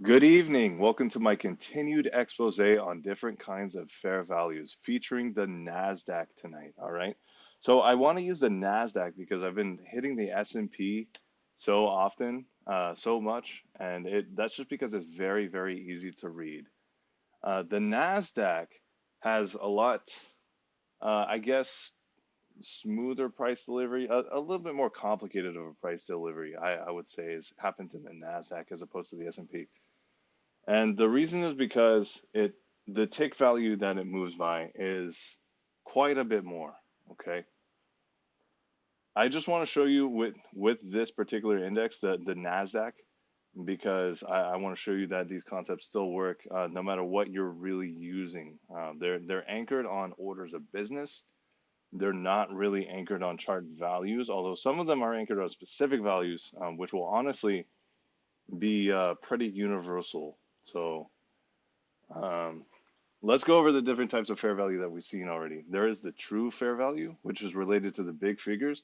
Good evening. Welcome to my continued expose on different kinds of fair values featuring the NASDAQ tonight. All right. So I want to use the NASDAQ because I've been hitting the S&P so often, so much, and that's just because it's very, very easy to read. The NASDAQ has a lot, I guess, smoother price delivery, a little bit more complicated of a price delivery, I would say, happens in the NASDAQ as opposed to the S&P. And the reason is because the tick value that it moves by is quite a bit more. Okay. I just want to show you with this particular index, the NASDAQ, because I want to show you that these concepts still work no matter what you're really using. They're anchored on orders of business. They're not really anchored on chart values, although some of them are anchored on specific values, which will honestly be pretty universal. So um, let's go over the different types of fair value that we've seen already. There is the true fair value, which is related to the big figures.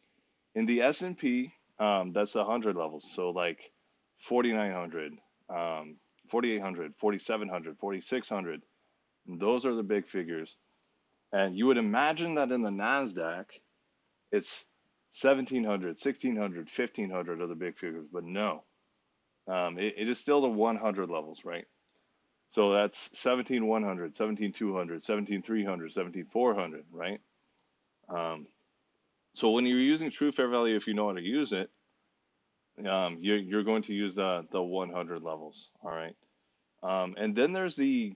In the S&P, that's the 100 levels. So like 4,900, 4,800, 4,700, 4,600. Those are the big figures. And you would imagine that in the NASDAQ, it's 1,700, 1,600, 1,500 are the big figures, but no. It is still the 100 levels, right? So that's 17,100, 17,200, 17,300, 17,400, right? Um, so when you're using true fair value, if you know how to use it, you're going to use the 100 levels, all right? And then there's the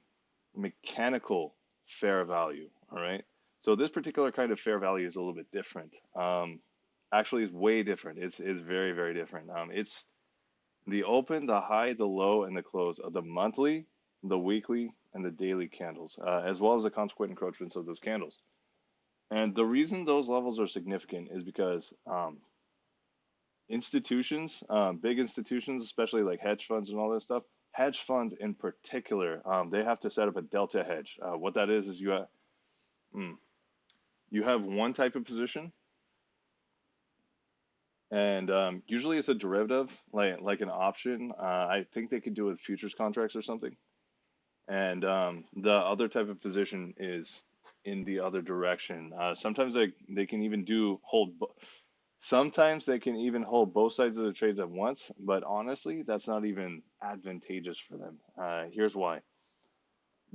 mechanical fair value, all right? So this particular kind of fair value is a little bit different. Actually, it's way different. It's very, very different. It's the open, the high, the low, and the close of the monthly, the weekly, and the daily candles, as well as the consequent encroachments of those candles. And the reason those levels are significant is because institutions, big institutions, especially like hedge funds and all that stuff, hedge funds in particular, they have to set up a delta hedge. What that is mm, you have one type of position, and usually it's a derivative, like an option. I think they could do it with futures contracts or something. And the other type of position is in the other direction. Sometimes they can even sometimes they can even hold both sides of the trades at once, but honestly, that's not even advantageous for them. Here's why.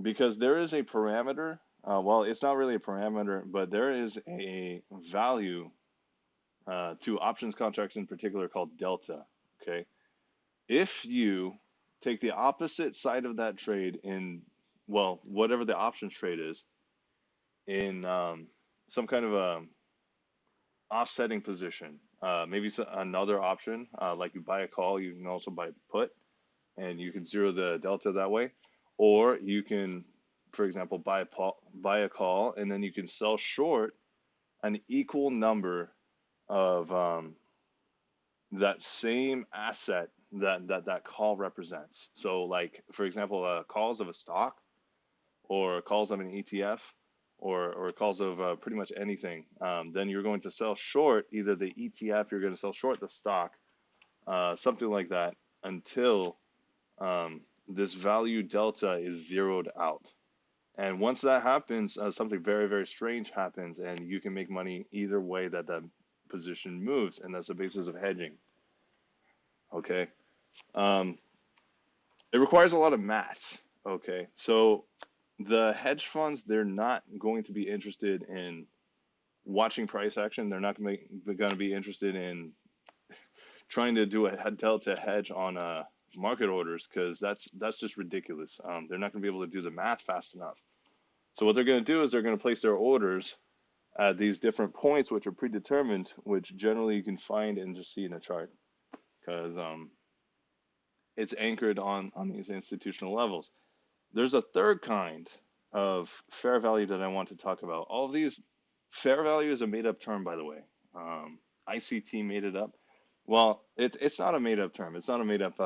Because there is a parameter, well, it's not really a parameter, but there is a value to options contracts in particular called delta. Okay. If you take the opposite side of that trade in, well, whatever the options trade is, in some kind of a offsetting position, maybe another option, like you buy a call, you can also buy a put, and you can zero the delta that way. Or you can, for example, buy a call, and then you can sell short an equal number of that same asset that call represents. So, like for example, calls of a stock or calls of an ETF or calls of pretty much anything, then you're going to sell short either the ETF, you're going to sell short the stock, something like that, until this value delta is zeroed out. And once that happens, something very, very strange happens, and you can make money either way that that position moves, and that's the basis of hedging. Okay. Um, it requires a lot of math. Okay. So the hedge funds, they're not going to be interested in watching price action. They're not going to be interested in trying to do a delta hedge on market orders because that's just ridiculous. They're not going to be able to do the math fast enough. So what they're going to do is they're going to place their orders at these different points, which are predetermined, which generally you can find and just see in a chart because it's anchored on these institutional levels. There's a third kind of fair value that I want to talk about. All of these, fair value is a made up term, by the way. ICT made it up. Well, it's not a made up term. It's not a made up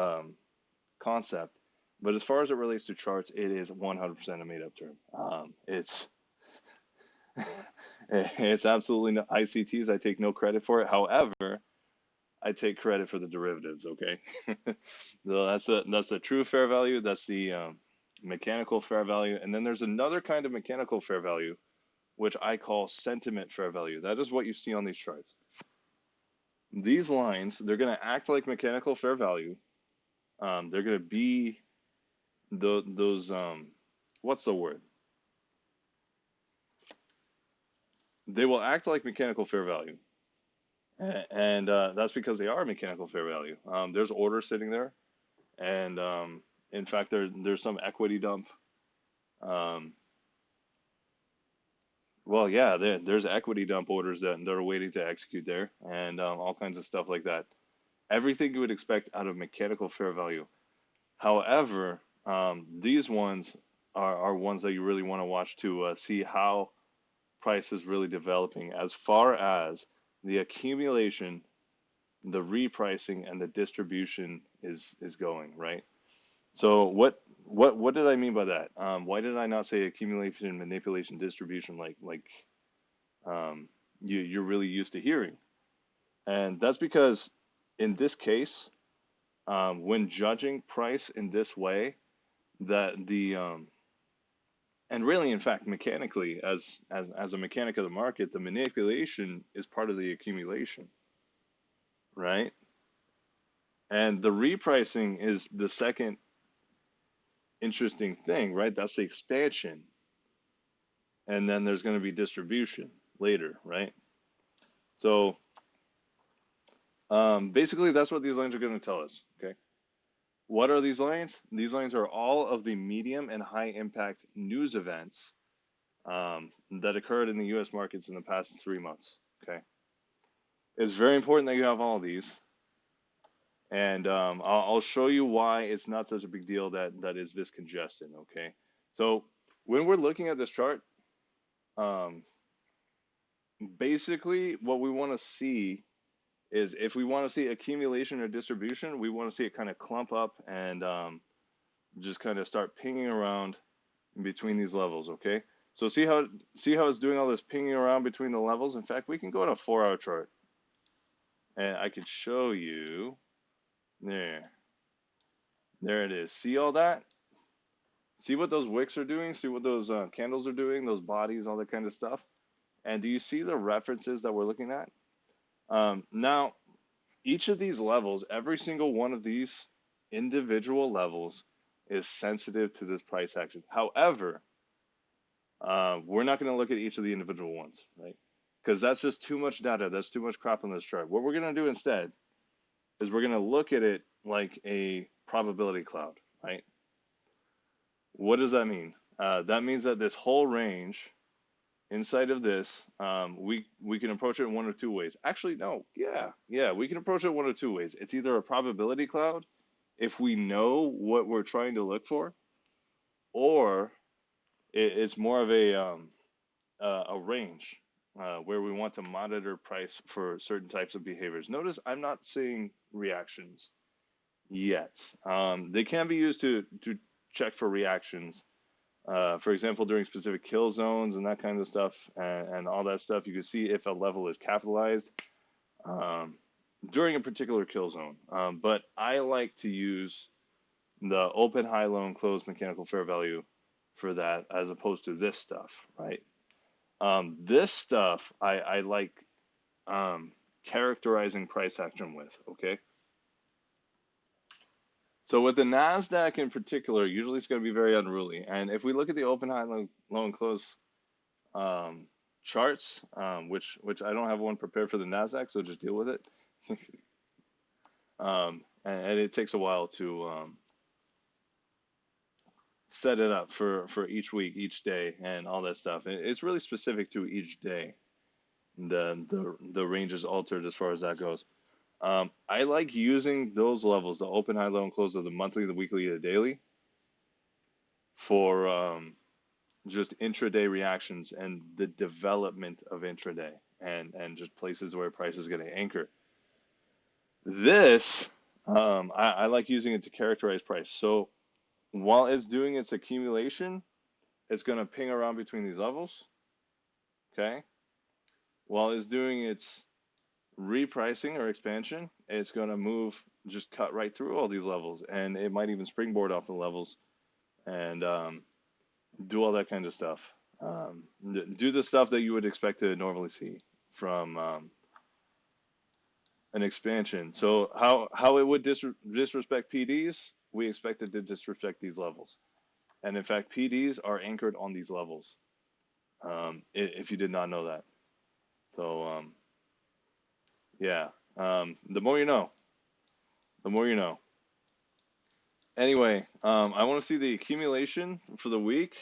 concept. But as far as it relates to charts, it is 100% a made up term. It's absolutely no ICTs. I take no credit for it. However, I take credit for the derivatives, okay? So that's the true fair value, that's the mechanical fair value, and then there's another kind of mechanical fair value, which I call sentiment fair value. That is what you see on these charts. These lines, they're going to act like mechanical fair value. They're going to be those, what's the word? They will act like mechanical fair value. And that's because they are mechanical fair value. There's order sitting there. And in fact, there's some equity dump. Um, well, yeah, there's equity dump orders that are waiting to execute there, and all kinds of stuff like that. Everything you would expect out of mechanical fair value. However, these ones are ones that you really want to watch to see how price is really developing as far as the accumulation, the repricing, and the distribution is going, right? So what did I mean by that? Why did I not say accumulation, manipulation, distribution like you're really used to hearing? And that's because in this case, when judging price in this way, that the and really, in fact, mechanically, as a mechanic of the market, the manipulation is part of the accumulation, right? And the repricing is the second interesting thing, right? That's the expansion. And then there's going to be distribution later, right? So basically, that's what these lines are going to tell us, okay? What are these lines? These lines are all of the medium and high impact news events that occurred in the U.S. markets in the past 3 months, okay? It's very important that you have all of these. And I'll show you why it's not such a big deal that is this congested, okay? So when we're looking at this chart, um, basically what we want to see is if we want to see accumulation or distribution, we want to see it kind of clump up and just kind of start pinging around in between these levels, okay? So see how it's doing all this pinging around between the levels? In fact, we can go to a 4-hour chart and I can show you. There it is. See all that? See what those wicks are doing? See what those candles are doing, those bodies, all that kind of stuff? And do you see the references that we're looking at? Now, each of these levels, every single one of these individual levels is sensitive to this price action. However, we're not going to look at each of the individual ones, right? Because that's just too much data. That's too much crap on this chart. What we're going to do instead is we're going to look at it like a probability cloud, right? What does that mean? That means that this whole range inside of this, we can approach it in one or two ways. Actually, no, yeah, we can approach it one or two ways. It's either a probability cloud, if we know what we're trying to look for, or it's more of a range where we want to monitor price for certain types of behaviors. Notice I'm not seeing reactions yet. They can be used to check for reactions. For example, during specific kill zones and that kind of stuff, and all that stuff, you can see if a level is capitalized during a particular kill zone. But I like to use the open, high, low, and closed mechanical fair value for that, as opposed to this stuff, right? This stuff I like characterizing price action with, okay? So with the NASDAQ in particular, usually it's going to be very unruly. And if we look at the open, high, low, and close charts, which I don't have one prepared for the NASDAQ, so just deal with it. And it takes a while to set it up for each week, each day, and all that stuff. It's really specific to each day. The range is altered as far as that goes. I like using those levels, the open, high, low, and close of the monthly, the weekly, the daily, for just intraday reactions and the development of intraday and just places where price is going to anchor. This, I like using it to characterize price. So while it's doing its accumulation, it's going to ping around between these levels, okay? While it's doing its repricing or expansion, it's going to move, just cut right through all these levels, and it might even springboard off the levels and do all that kind of stuff. Do the stuff that you would expect to normally see from an expansion. So how it would disrespect PDs, we expect it to disrespect these levels. And in fact, PDs are anchored on these levels. If you did not know that. So yeah, the more you know, the more you know. Anyway, I want to see the accumulation for the week.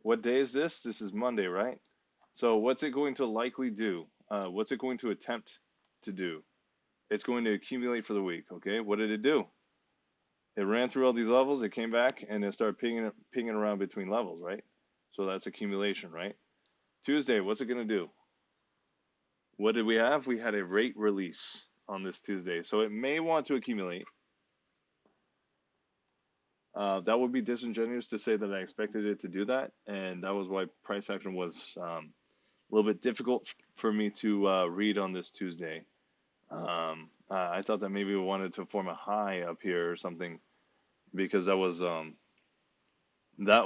What day is this? This is Monday, right? So what's it going to likely do? What's it going to attempt to do? It's going to accumulate for the week. Okay, what did it do? It ran through all these levels. It came back and it started pinging around between levels, right? So that's accumulation, right? Tuesday, what's it going to do? What did we have? We had a rate release on this Tuesday. So it may want to accumulate. That would be disingenuous to say that I expected it to do that. And that was why price action was a little bit difficult for me to read on this Tuesday. I thought that maybe we wanted to form a high up here or something because that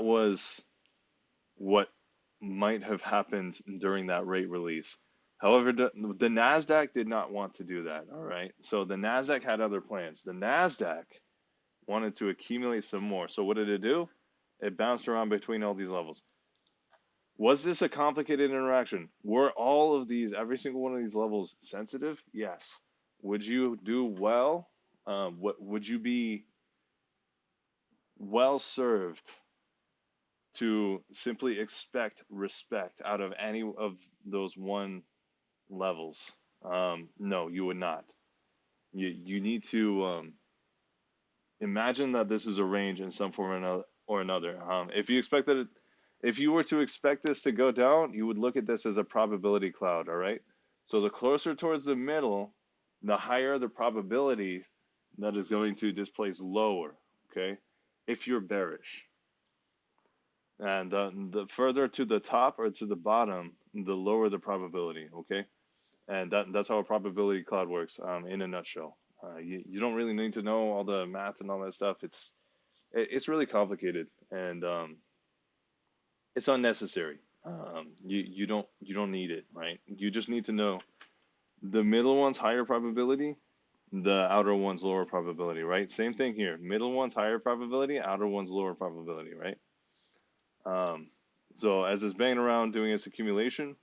was what might have happened during that rate release. However, the NASDAQ did not want to do that, all right? So the NASDAQ had other plans. The NASDAQ wanted to accumulate some more. So what did it do? It bounced around between all these levels. Was this a complicated interaction? Were all of these, every single one of these levels sensitive? Yes. Would you do well? Would you be well served to simply expect respect out of any of those one levels? No, you would not. You need to imagine that this is a range in some form or another. If you were to expect this to go down, you would look at this as a probability cloud. All right. So the closer towards the middle, the higher the probability that is going to displace lower. Okay. If you're bearish. And the further to the top or to the bottom, the lower the probability, okay? And that's how a probability cloud works in a nutshell. You don't really need to know all the math and all that stuff. It's really complicated and it's unnecessary. You don't need it, right? You just need to know the middle one's higher probability, the outer one's lower probability, right? Same thing here. Middle one's higher probability, outer one's lower probability, right? Um, so as it's banging around doing its accumulation,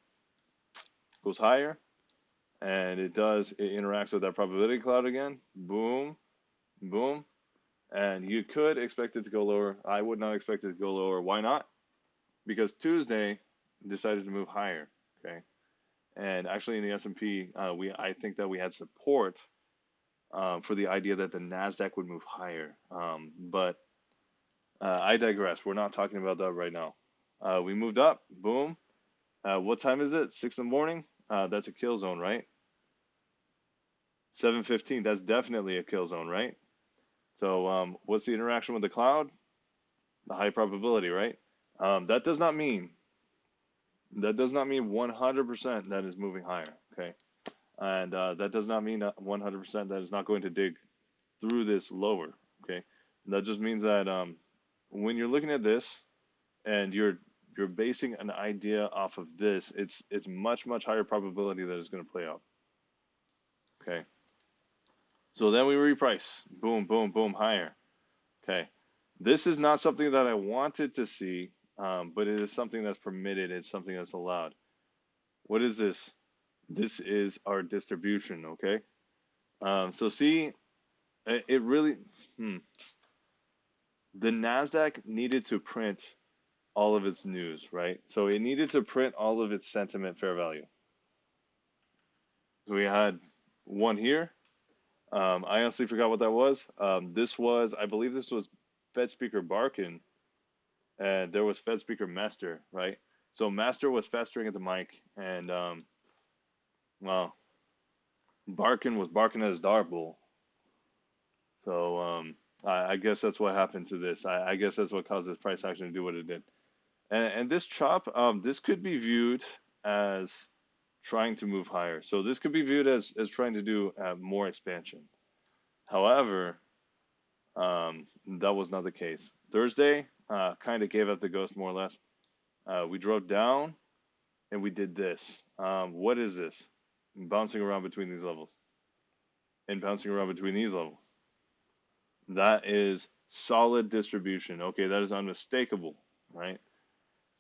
goes higher, and it interacts with that probability cloud again. Boom, boom, and you could expect it to go lower. I would not expect it to go lower. Why not? Because Tuesday decided to move higher. Okay, and actually in the S&P, I think that we had support for the idea that the Nasdaq would move higher. But I digress. We're not talking about that right now. We moved up. Boom. What time is it? 6 in the morning? That's a kill zone, right? 7:15. That's definitely a kill zone, right? So what's the interaction with the cloud? The high probability, right? That does not mean 100% that is moving higher, okay? And that does not mean 100% that is not going to dig through this lower, okay? That just means that when you're looking at this and you're basing an idea off of this, it's much higher probability that it's going to play out, okay? So then we reprice, boom, boom, boom, higher, okay? This is not something that I wanted to see, but it is something that's permitted. It's something that's allowed. What is this? This is our distribution, okay? So see, it really, the NASDAQ needed to print all of its news, right? So it needed to print all of its sentiment fair value. So we had one here. I honestly forgot what that was. I believe this was Fed Speaker Barkin, and there was Fed Speaker Master, right? So Master was festering at the mic, and well, Barkin was barking at his dart bull. So I guess that's what happened to this. I guess that's what caused this price action to do what it did. And this chop, this could be viewed as trying to move higher. So this could be viewed as trying to do more expansion. However, that was not the case. Thursday kind of gave up the ghost more or less. We drove down and we did this. What is this? Bouncing around between these levels and bouncing around between these levels. That is solid distribution. Okay, that is unmistakable, right?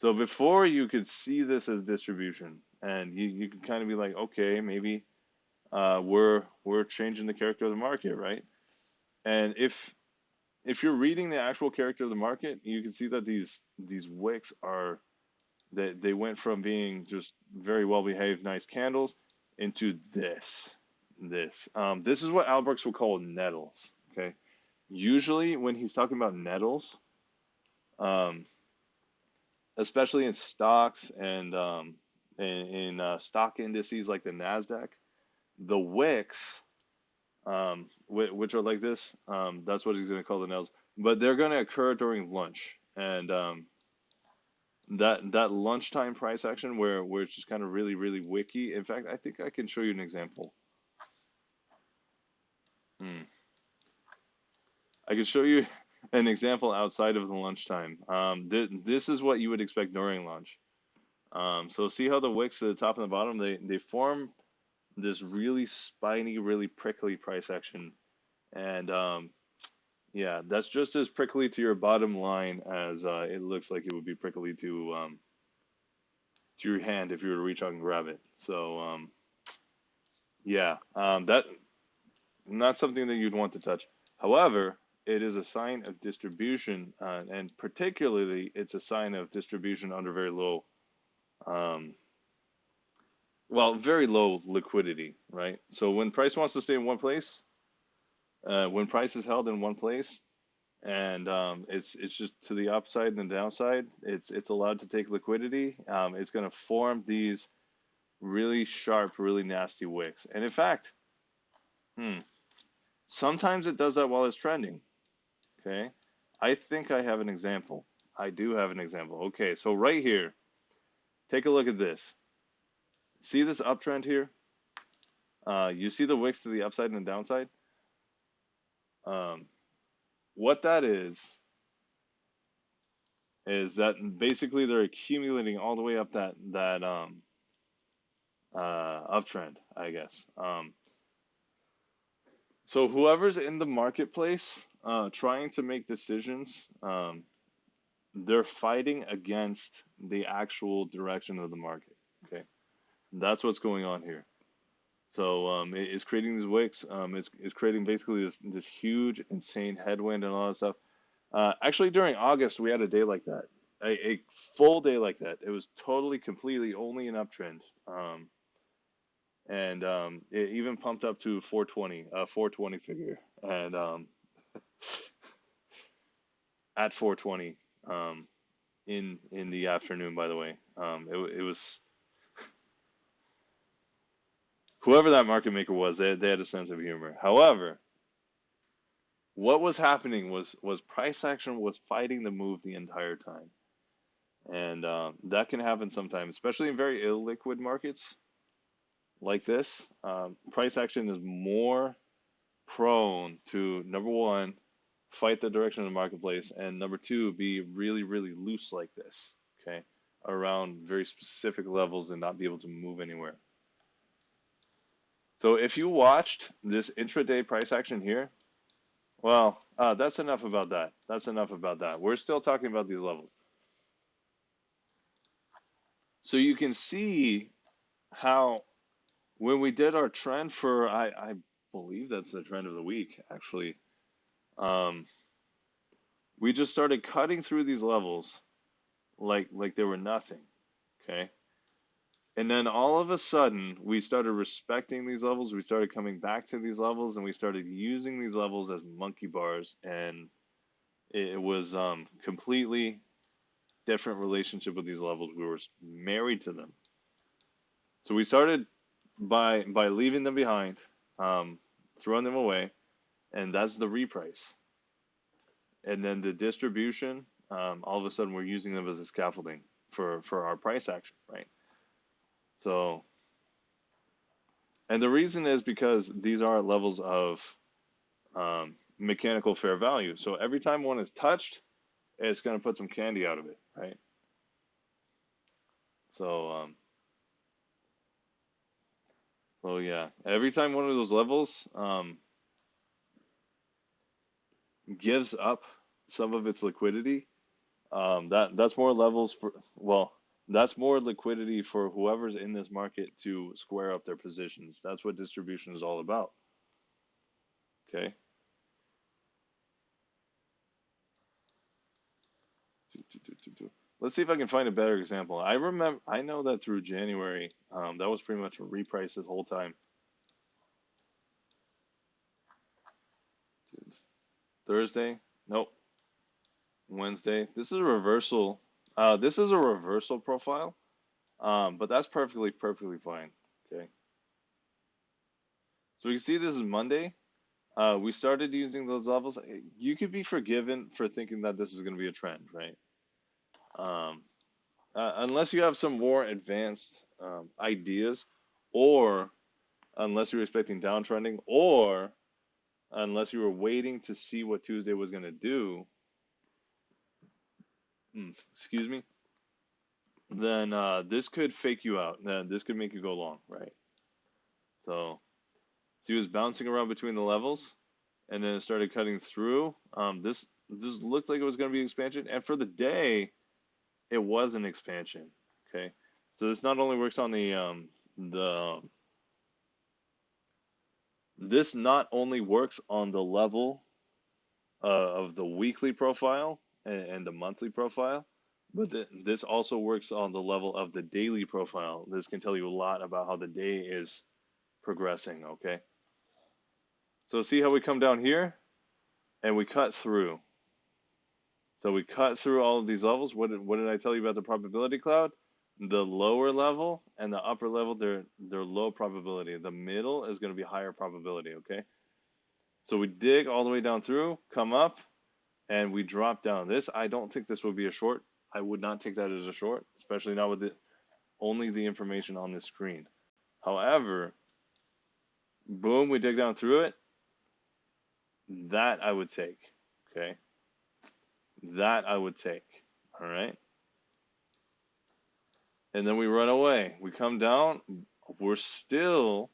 So before you could see this as distribution, and you could kind of be like, okay, maybe we're changing the character of the market, right? And if you're reading the actual character of the market, you can see that these wicks are they went from being just very well behaved, nice candles into this is what Albrecht would call nettles. Okay, usually when he's talking about nettles, um, especially in stocks and in stock indices like the NASDAQ, the wicks, which are like this, that's what he's going to call the nettles, but they're going to occur during lunch. And that lunchtime price action where it's just kind of really, really wicky. In fact, I think I can show you an example. Hmm. I can show you an example outside of the lunchtime. This is what you would expect during lunch. So see how the wicks at the top and the bottom, they form this really spiny, really prickly price action. And yeah, that's just as prickly to your bottom line as it looks like it would be prickly to your hand if you were to reach out and grab it. So yeah, that not something that you'd want to touch. However, it is a sign of distribution, and particularly it's a sign of distribution under very low, um, well, very low liquidity, right? So when price wants to stay in one place, when price is held in one place, and it's just to the upside and the downside, it's allowed to take liquidity. It's going to form these really sharp, really nasty wicks. And in fact, hmm, sometimes it does that while it's trending. Okay. I think I have an example. I do have an example. Okay, so right here, take a look at this. See this uptrend here? You see the wicks to the upside and the downside? Um, what that is that basically they're accumulating all the way up that uptrend, I guess. So whoever's in the marketplace trying to make decisions, they're fighting against the actual direction of the market. Okay, that's what's going on here. So it's creating these wicks. It's creating basically this huge, insane headwind and all that stuff. Actually, during August, we had a day like that, a full day like that. It was totally, completely only an uptrend. And it even pumped up to 420, 420 figure, and at 420 in the afternoon. By the way, it was whoever that market maker was. They had a sense of humor. However, what was happening was price action was fighting the move the entire time, and that can happen sometimes, especially in very illiquid markets like this. Price action is more prone to, number one, fight the direction of the marketplace, and number two, be really, really loose like this, okay, around very specific levels and not be able to move anywhere. So if you watched this intraday price action here, well, that's enough about that. That's enough about that. We're still talking about these levels. So you can see how when we did our trend for, I believe that's the trend of the week, actually. Um, we just started cutting through these levels like they were nothing, okay? And then all of a sudden, we started respecting these levels. We started coming back to these levels, and we started using these levels as monkey bars. And it was completely different relationship with these levels. We were married to them. So we started by leaving them behind, throwing them away, and that's the reprice. And then the distribution, all of a sudden, we're using them as a scaffolding for our price action, right? So And the reason is because these are levels of mechanical fair value. So every time one is touched, it's going to put some candy out of it, right? So, so yeah, every time one of those levels gives up some of its liquidity, that's more levels for, well, that's more liquidity for whoever's in this market to square up their positions. That's what distribution is all about. Okay. Let's see if I can find a better example. I know that through January, that was pretty much a reprice this whole time. Thursday, nope. Wednesday, this is a reversal. This is a reversal profile, but that's perfectly fine. Okay. So we can see this is Monday. We started using those levels. You could be forgiven for thinking that this is going to be a trend, right? Um, unless you have some more advanced ideas, or unless you're expecting downtrending, or unless you were waiting to see what Tuesday was going to do, excuse me, then this could fake you out. This could make you go long, right? So he was bouncing around between the levels, and then it started cutting through. This looked like it was going to be expansion, and for the day, it was an expansion. Okay, so this not only works on the this not only works on the level of the weekly profile and the monthly profile, but this also works on the level of the daily profile. This can tell you a lot about how the day is progressing. Okay, so see how we come down here and we cut through. So we cut through all of these levels. What did I tell you about the probability cloud? The lower level and the upper level, they're low probability. The middle is going to be higher probability, okay? So we dig all the way down through, come up, and we drop down. This, I don't think this would be a short. I would not take that as a short, especially not with only the information on this screen. However, boom, we dig down through it. That I would take, okay? That I would take, all right? And then we run away. We come down. We're still,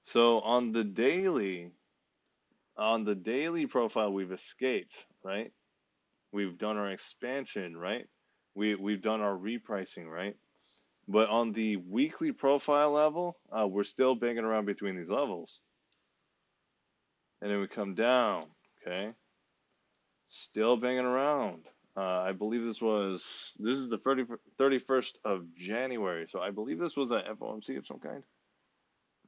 so on the daily profile, we've escaped, right? We've done our expansion, right? We've done our repricing, right? But on the weekly profile level, we're still banging around between these levels. And then we come down, okay? Still banging around. I believe this is the 31st of January. So I believe this was an FOMC of some kind.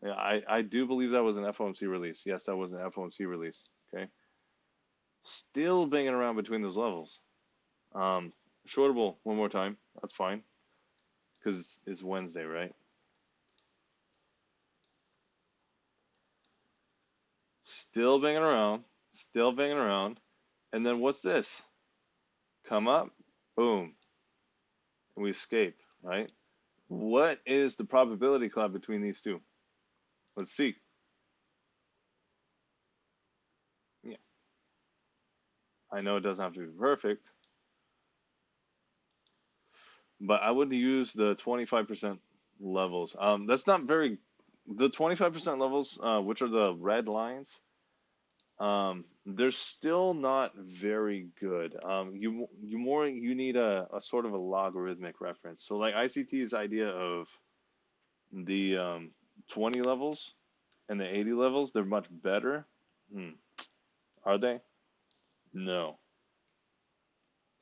Yeah, I do believe that was an FOMC release. Yes, that was an FOMC release. Okay. Still banging around between those levels. Shortable one more time. That's fine. Because it's Wednesday, right? Still banging around. Still banging around. And then what's this? Come up. Boom. And we escape, right? What is the probability cloud between these two? Let's see. Yeah. I know it doesn't have to be perfect, but I would use the 25% levels. That's not very, the 25% levels, which are the red lines, they're still not very good. You need a sort of a logarithmic reference. So like ICT's idea of the 20 levels and the 80 levels, they're much better. Are they? No.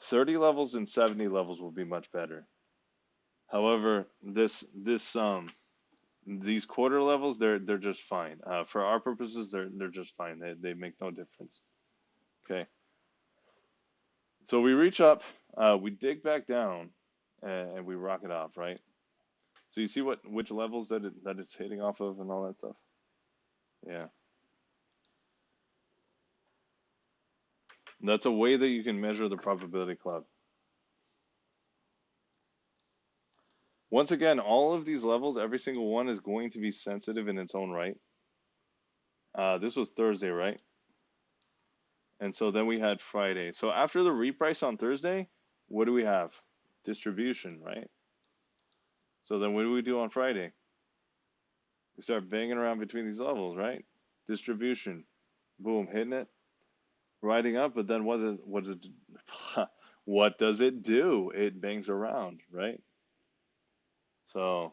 30 levels and 70 levels will be much better. However, these quarter levels, they're just fine. For our purposes, they're just fine. They make no difference. Okay. So we reach up, we dig back down, and we rock it off, right? So you see which levels that it's hitting off of and all that stuff. Yeah. That's a way that you can measure the probability cloud. Once again, all of these levels, every single one is going to be sensitive in its own right. This was Thursday, right? And so then we had Friday. So after the reprice on Thursday, what do we have? Distribution, right? So then what do we do on Friday? We start banging around between these levels, right? Distribution, boom, hitting it, riding up, but then what does it do? It bangs around, right? So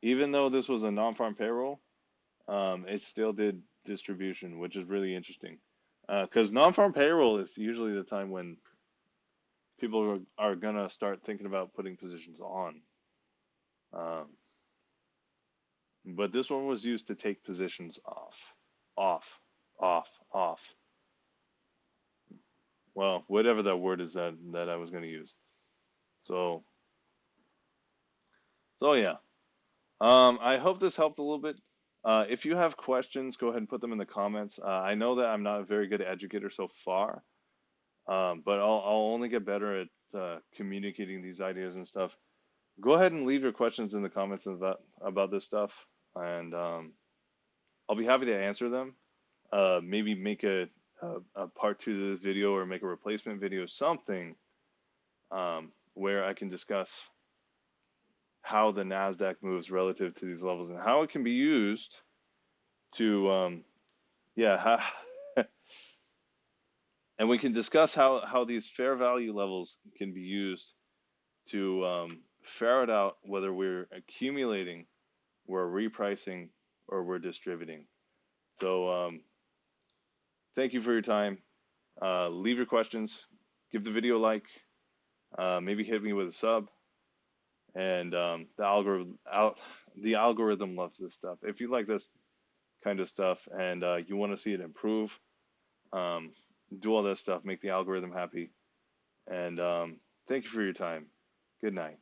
even though this was a non-farm payroll, it still did distribution, which is really interesting. Because non-farm payroll is usually the time when people are gonna start thinking about putting positions on. Um, but this one was used to take positions off, off, off, off. Well, whatever that word is that I was gonna use. So, so yeah. I hope this helped a little bit. If you have questions, go ahead and put them in the comments. I know that I'm not a very good educator so far, but I'll only get better at communicating these ideas and stuff. Go ahead and leave your questions in the comments about this stuff, and I'll be happy to answer them. Maybe make a part two to this video or make a replacement video, something where I can discuss how the NASDAQ moves relative to these levels and how it can be used to, yeah, and we can discuss how these fair value levels can be used to ferret out whether we're accumulating, we're repricing, or we're distributing. So thank you for your time. Leave your questions, give the video a like, maybe hit me with a sub, and the algorithm loves this stuff. If you like this kind of stuff and you want to see it improve, um, do all that stuff, make the algorithm happy. And thank you for your time. Good night.